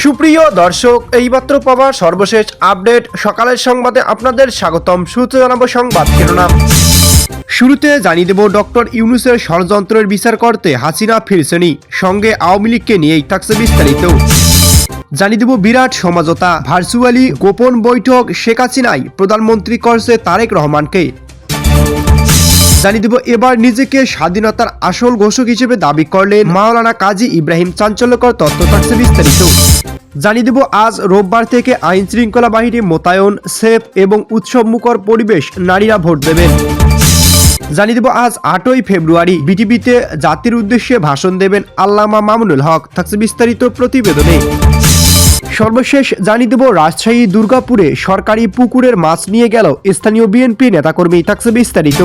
সুপ্রিয় দর্শক, এইমাত্র পাওয়া সর্বশেষ আপডেট সকালের সংবাদে আপনাদের স্বাগতম। শুরুতে জানাবো সংবাদ শিরোনাম। শুরুতে জানিয়ে দেব ডক্টর ইউনূসের ষড়যন্ত্রের বিচার করতে হাসিনা ফিরছেনি, সঙ্গে আওয়ামী লীগকে নিয়েই থাকছে বিস্তারিত। জানিয়ে দেব বিরাট সমঝোতা, ভার্চুয়ালি গোপন বৈঠক শেখ হাসিনায় প্রধানমন্ত্রী করছে তারেক রহমানকে। জানিয়ে দেব এবার নিজেকে স্বাধীনতার আসল ঘোষক হিসেবে দাবি করলেন মাওলানা কাজী ইব্রাহিম, চাঞ্চল্যকর তথ্য থাকছে বিস্তারিত। জানিয়ে দেব আজ রোববার থেকে আইন শৃঙ্খলা বাহিনী মোতায়েন, সেফ এবং উৎসবমুখর পরিবেশ, নারীরা ভোট দেবেন। জানিয়ে দেব আজ 8ই ফেব্রুয়ারি বিটিভিতে জাতির উদ্দেশ্যে ভাষণ দেবেন আল্লামা মামুনুল হক, থাকছে বিস্তারিত প্রতিবেদনে। সর্বশেষ জানিয়ে দেব রাজশাহী দুর্গাপুরে সরকারি পুকুরের মাছ নিয়ে গেল স্থানীয় বিএনপি নেতাকর্মী, থাকছে বিস্তারিত।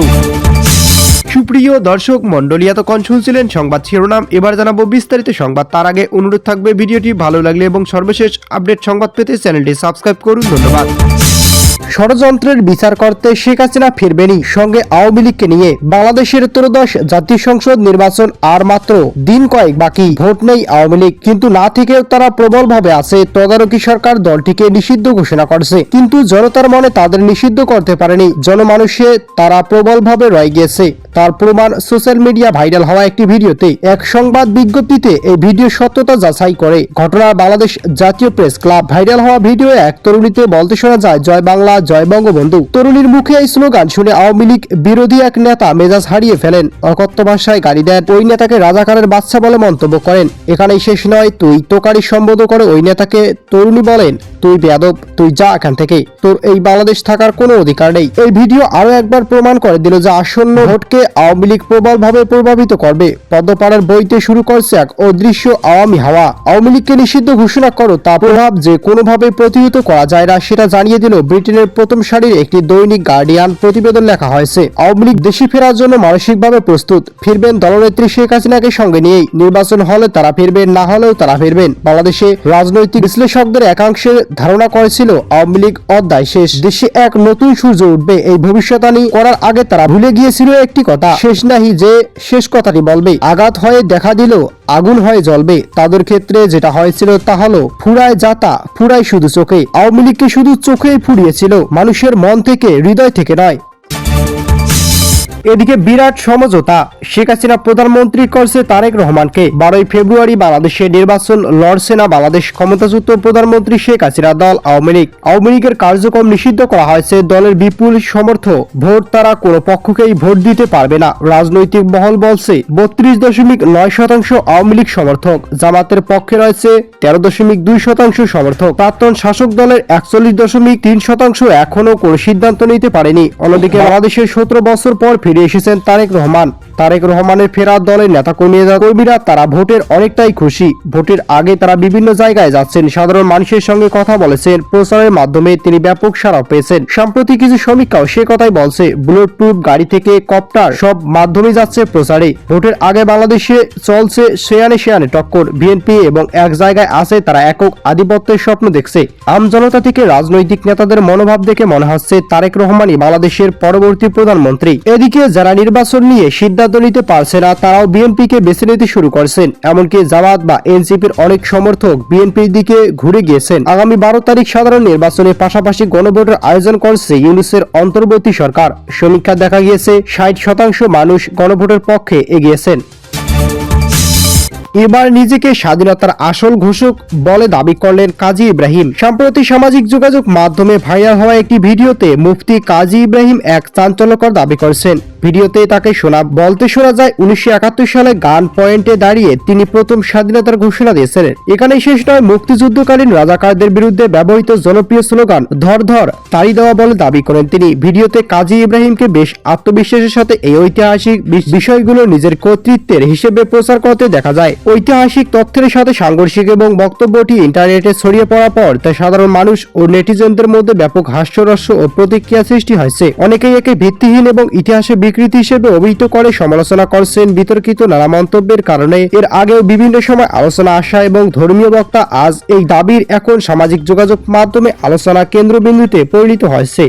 সুপ্রিয় দর্শক মন্ডলী, এতক্ষণ শুনছিলেন সংবাদ শিরোনাম, এবার জানাবো বিস্তারিত সংবাদ। তার আগে অনুরোধ থাকবে ভিডিওটি ভালো লাগলে এবং সর্বশেষ আপডেট সংবাদ পেতে চ্যানেলটি সাবস্ক্রাইব করুন। ধন্যবাদ। ষড়যন্ত্রের বিচার করতে শেখ হাসিনা ফিরবেনি, সঙ্গে আওয়ামী লীগকে নিয়ে। বাংলাদেশের ত্রয়োদশ জাতীয় সংসদ নির্বাচন আর মাত্র দিন কয়েক বাকি। ভোট নেই আওয়ামী লীগ, কিন্তু না থেকেও তারা প্রবলভাবে আছে। তদারকি সরকার দলটিকে নিষিদ্ধ ঘোষণা করছে, কিন্তু জনতার মনে তাদের নিষিদ্ধ করতে পারেনি। জনমানুষে তারা প্রবলভাবে রয়ে গিয়েছে। তার প্রমাণ সোশ্যাল মিডিয়া ভাইরাল হওয়া একটি ভিডিওতে। এক সংবাদ বিজ্ঞপ্তিতে এই ভিডিও সত্যতা যাচাই করে ঘটনা বাংলাদেশ জাতীয় প্রেস ক্লাব। ভাইরাল হওয়া ভিডিও এক তরুণীতে বলতে শোনা যায়, জয় বাংলা, জয় বঙ্গবন্ধু। তরুণীর মুখে এই স্লোগান শুনে আওয়ামী লীগ বিরোধী এক নেতা মেজাজ হারিয়ে ফেলেন, অকথ্য ভাষায় গালি দেন। ওই নেতাকে রাজাকারের বাচ্চা বলে মন্তব্য করেন। এখানেই শেষ নয়, তুই তোকারি সম্বোধন করে ওই নেতাকে তরুণী বলেন, তুই বেয়াদব, তুই যা এখান থেকে, তোর এই বাংলাদেশ থাকার কোনো অধিকার নেই। এই ভিডিও আরো একবার প্রমাণ করে দিল যে আসন্ন ভোটকে আওয়ামী লীগ প্রবলভাবে প্রভাবিত করবে। পদ্মপাড়ার বইতে শুরু করছে এক অদৃশ্য আওয়ামী হাওয়া। আওয়ামী লীগকে নিষিদ্ধ ঘোষণা করো, তা প্রভাব যে কোনোভাবে প্রতিহত করা যায় না, সেটা জানিয়ে দিল ব্রিটেনের প্রথম সারির একটি দৈনিক গার্ডিয়ান প্রতিবেদন। লেখা হয়েছে, আওয়ামী লীগ দেশে ফেরার জন্য মানসিকভাবে প্রস্তুত। ফিরবেন দলনেত্রী শেখ হাসিনাকে সঙ্গে নিয়েই। নির্বাচন হলে তারা ফিরবেন, না হলেও তারা ফিরবেন। বাংলাদেশে রাজনৈতিক বিশ্লেষকদের একাংশের ধারণা করেছিল আওয়ামী লীগ অধ্যায় শেষ, দেশে এক নতুন সূর্য উঠবে। এই ভবিষ্যৎবাণী করার আগে তারা ভুলে গিয়েছিল একটি কথা, শেষ নাহি যে শেষ কথাটি বলবে। আঘাত হয়ে দেখা দিল আগুন হয়ে জ্বলবে। তাদের ক্ষেত্রে যেটা হয়েছিল তা হলো ফুরায় যাতা, ফুরায় শুধু চোখে। আওয়ামী লীগকে শুধু চোখেই ফুরিয়েছিল, মানুষের মন থেকে, হৃদয় থেকে নয়। এদিকে বিরাট সমঝোতা, শেখ হাসিনা প্রধানমন্ত্রী করছে তারেক রহমানকে। 12ই ফেব্রুয়ারি বাংলাদেশে নির্বাচন লড়ছে না বাংলাদেশ ক্ষমতাচ্যুত প্রধানমন্ত্রী শেখ হাসিনা দল আওয়ামী লীগ। আওয়ামী লীগের কার্যক্রম নিষিদ্ধ করা হয়েছে। দলের বিপুল সমর্থক ভোট তারা কোনো পক্ষকেই ভোট দিতে পারবে না। রাজনৈতিক মহল বলছে 32.9% আওয়ামী লীগ সমর্থক, জামাতের পক্ষে রয়েছে 13.2% সমর্থক। প্রাক্তন শাসক দলের 41.3% এখনো কোনো সিদ্ধান্ত নিতে পারেনি। অন্যদিকে বাংলাদেশের 17 বছর পর ফিরে এসেছেন তারেক রহমান। তারেক রহমানের ফেরার দলের নেতাকর্মীরা তারা ভোটের অনেকটাই খুশি। ভোটের আগে তারা বিভিন্ন জায়গায় যাচ্ছেন, সাধারণ মানুষের সঙ্গে কথা বলেছেন। প্রচারের মাধ্যমে তিনি ব্যাপক সাড়া পেয়েছেন। সম্প্রতি কিছু সমীক্ষাও সে কথাই বলছে। বুলেট প্রুফ গাড়ি থেকে কপ্টার সব মাধ্যমে যাচ্ছে প্রচারে। ভোটের আগে বাংলাদেশে চলছে সেয়ানে টক্কর। বিএনপি এবং এক জায়গায় আছে তারা একক আধিপত্যের স্বপ্ন দেখছে। আমজনতা থেকে রাজনৈতিক নেতাদের মনোভাব দেখে মনে হচ্ছে তারেক রহমানই বাংলাদেশের পরবর্তী প্রধানমন্ত্রী। এদিকে যারা নির্বাচন নিয়ে সিদ্ধান্ত নিতে পারছে না, তারাও বিএনপিকে বেছে নিতে শুরু করছেন। এমনকি জামাত বা এনসিপির অনেক সমর্থক বিএনপির দিকে ঘুরে গিয়েছেন। আগামী 12 তারিখ সাধারণ নির্বাচনের পাশাপাশি গণভোটের আয়োজন করছে ইউনূসের অন্তর্বর্তী সরকার। সমীক্ষা দেখা গিয়েছে 60% মানুষ গণভোটের পক্ষে এগিয়েছেন। এবার নিজেকে স্বাধীনতার আসল ঘোষক বলে দাবি করলেন কাজী ইব্রাহিম। সম্প্রতি সামাজিক যোগাযোগ মাধ্যমে ভাইরাল হওয়া একটি ভিডিওতে মুফতি কাজী ইব্রাহিম এক চাঞ্চল্যকর দাবি করেছেন। ভিডিওতে তাকে বলতে শোনা যায় 1971 সালে গান পয়েন্টে দাঁড়িয়ে তিনি প্রথম স্বাধীনতার ঘোষণা দিয়েছিলেন। এখানেই শেষ নয়, মুক্তিযুদ্ধকালীন রাজাকারদের বিরুদ্ধে ব্যবহৃত জনপ্রিয় স্লোগান ধর ধর তাড়ি দেওয়া বলে দাবি করেন তিনি। ভিডিওতে কাজী ইব্রাহিমকে বেশ আত্মবিশ্বাসের সাথে এই ঐতিহাসিক বিষয়গুলো নিজের কর্তৃত্বের হিসেবে প্রচার করতে দেখা যায়। ঐতিহাসিক তথ্যের সাথে সাংঘর্ষিক এবং বক্তব্যটি ইন্টারনেটে ছড়িয়ে পড়ার পর তা সাধারণ মানুষ ও নেটিজনদের মধ্যে ব্যাপক হাস্যরস ও প্রতিক্রিয়া সৃষ্টি হয়েছে। অনেকেই একে ভিত্তিহীন এবং ইতিহাসে বিকৃতি হিসেবে অভিহিত করে সমালোচনা করছেন। বিতর্কিত নানা মন্তব্যের কারণে এর আগেও বিভিন্ন সময় আলোচনা আসা এবং ধর্মীয় বক্তা আজ এই দাবির এখন সামাজিক যোগাযোগ মাধ্যমে আলোচনা কেন্দ্রবিন্দুতে পরিণত হয়েছে।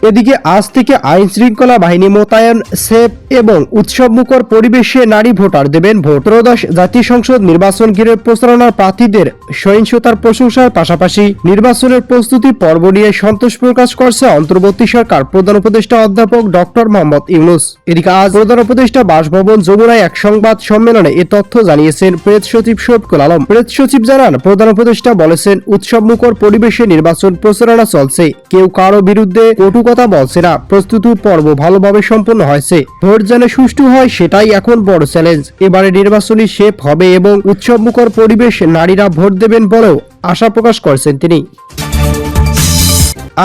এদিকে আজ থেকে আইন শৃঙ্খলা বাহিনী মোতায়েন, সেফ এবং উৎসবমুখর পরিবেশে নারী ভোটার দেবেন ভোট। ত্রয়োদশ জাতীয় সংসদ নির্বাচন ঘিরে প্রচারণার প্রার্থীদের সহিংসতার প্রশংসার পাশাপাশি নির্বাচনের প্রস্তুতি পর্ব নিয়ে সন্তোষ প্রকাশ করছে অন্তর্বর্তী সরকার প্রধান উপদেষ্টা অধ্যাপক ডক্টর মোহাম্মদ ইউনূস। এদিকে আজ প্রধান উপদেষ্টা বাসভবন যমুনায় এক সংবাদ সম্মেলনে এ তথ্য জানিয়েছেন প্রেস সচিব শফিকুল আলম। প্রেস সচিব জানান, প্রধান উপদেষ্টা বলেছেন, উৎসবমুখর পরিবেশে নির্বাচন প্রচারণা চলছে, কেউ কারো বিরুদ্ধে কটু কথা বলছে না, প্রস্তুতি পর্ব ভালোভাবে সম্পন্ন হয়েছে, ভোট যেন সুষ্ঠু হয় সেটাই এখন বড় চ্যালেঞ্জ। এবারে নির্বাচনী শেপ হবে এবং উৎসবমুখর পরিবেশ নারীরা ভোট দেবেন বলেও আশা প্রকাশ করেছেন তিনি।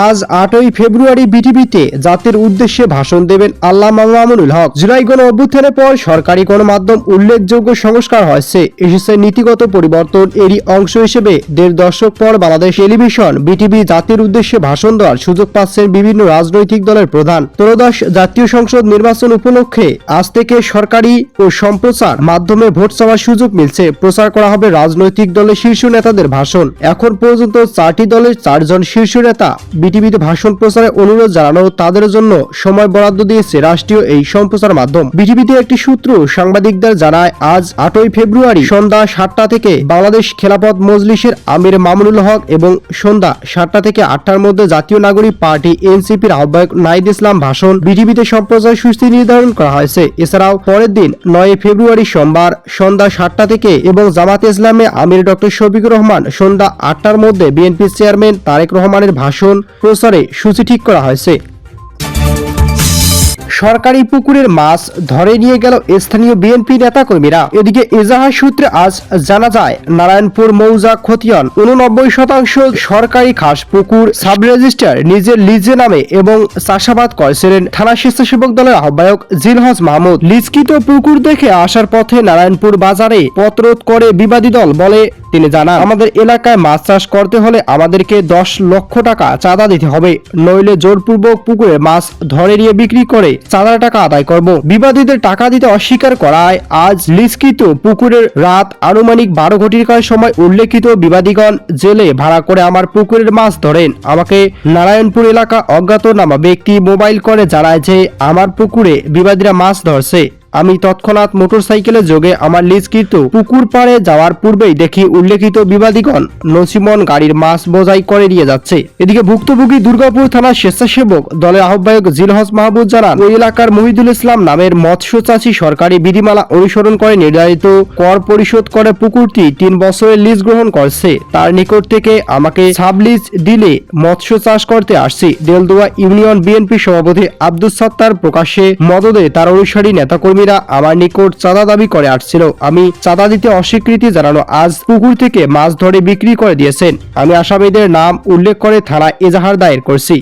আজ 8ই ফেব্রুয়ারি বিটিভিতে জাতির উদ্দেশ্যে ভাষণ দেবেন আল্লামা মামুনুল হক। জুলাই গণ অভ্যুত্থানের পর সরকারি গণমাধ্যম উল্লেখযোগ্য সংস্কার হয়েছে, এসেছে নীতিগত পরিবর্তন। এরই অংশ হিসেবে 1.5 দশক পর বাংলাদেশ টেলিভিশন বিটিভি জাতির উদ্দেশ্যে ভাষণ দেওয়ার সুযোগ পাচ্ছেন বিভিন্ন রাজনৈতিক দলের প্রধান। ত্রয়োদশ জাতীয় সংসদ নির্বাচন উপলক্ষে আজ থেকে সরকারি ও সম্প্রচার মাধ্যমে ভোট চাওয়ার সুযোগ মিলছে। প্রচার করা হবে রাজনৈতিক দলের শীর্ষ নেতাদের ভাষণ। এখন পর্যন্ত 4টি দলের 4 জন শীর্ষ নেতা বিটিভিতে ভাষণ প্রচারে অনুরোধ জানানো তাদের জন্য সময় বরাদ্দ দিয়েছে রাষ্ট্রীয় এই সম্প্রচার মাধ্যম। বিটিভিতে একটি সূত্র সাংবাদিকদের জানায়, আজ 8ই ফেব্রুয়ারি সন্ধ্যা 7টা থেকে বাংলাদেশ খেলাফত মজলিসের আমির মামুনুল হক এবং সন্ধ্যা 7টা থেকে 8টার মধ্যে জাতীয় নাগরিক পার্টি এনসিপির আহ্বায়ক নাহিদ ইসলাম ভাষণ বিটিভিতে সম্প্রচার সূচি নির্ধারণ করা হয়েছে। এছাড়াও পরের দিন 9 ফেব্রুয়ারি সোমবার সন্ধ্যা 7টা থেকে এবং জামাতে ইসলামে আমির ডক্টর শফিকুর রহমান সন্ধ্যা 8টার মধ্যে বিএনপি চেয়ারম্যান তারেক রহমানের ভাষণ প্রচারে সূচি ঠিক করা হয়েছে। সরকারি পুকুরের মাছ ধরে নিয়ে গেল স্থানীয় বিএনপি নেতাকর্মীরা। এদিকে এজাহার সূত্রে আজ জানা যায়, নারায়ণপুর মৌজা খতিয়ান 89% সরকারি খাস পুকুর সাব রেজিস্ট্রার নিজের লিজে নামে এবং চাষাবাদ করেছিলেন। থানা স্বেচ্ছাসেবক দলের আহ্বায়ক জিলহজ মাহমুদ লিজকৃত পুকুর দেখে আসার পথে নারায়ণপুর বাজারে পথরোধ করে বিবাদী দল বলে তিনি জানান, আমাদের এলাকায় মাছ চাষ করতে হলে আমাদেরকে 10 লক্ষ টাকা চাঁদা দিতে হবে, নইলে জোরপূর্বক পুকুরে মাছ ধরে নিয়ে বিক্রি করে চাঁদার টাকা আদায় করব। বিবাদীদের টাকা দিতে অস্বীকার করায় আজ লিজকৃত পুকুরের রাত আনুমানিক 12 ঘটিকার সময় উল্লেখিত বিবাদীগণ জেলে ভাড়া করে আমার পুকুরের মাছ ধরেন। আমাকে নারায়ণপুর এলাকা অজ্ঞাত নামা ব্যক্তি মোবাইল করে জানায় যে আমার পুকুরে বিবাদীরা মাছ ধরছে। আমি তৎক্ষণাৎ মোটরসাইকেলে যোগে আমার লিজকৃত পুকুর পাড়ে যাওয়ার পূর্বেই দেখি উল্লেখিত বিবাদীগণ নসিমন গাড়ির মাছ বোঝাই করে নিয়ে যাচ্ছে। এদিকে ভুক্তভোগী দুর্গাপুর থানার স্বেচ্ছাসেবক দলের আহ্বায়ক জিলহজ মাহমুদ জানান, ওই এলাকার মহিদুল ইসলাম নামের মৎস্য চাষী সরকারি বিধিমালা অনুসরণ করে নির্ধারিত কর পরিশোধ করে পুকুরটি 3 বছরের লিজ গ্রহণ করছে। তার নিকট থেকে আমাকে সাবলিজ দিলে মৎস্য চাষ করতে আসছি। দেলদুয়া ইউনিয়ন বিএনপি সভাপতি আব্দুস সাত্তার প্রকাশ্যে মদদে তার অনুসারী নেতাকর্মী আমার নিকট চাঁদা দাবি করে আসছিল। আমি চাঁদা দিতে অস্বীকৃতি জানানো আজ পুকুর থেকে মাছ ধরে বিক্রি করে দিয়েছেন। আমি আসামিদের নাম উল্লেখ করে থানায় এজাহার দায়ের করছি।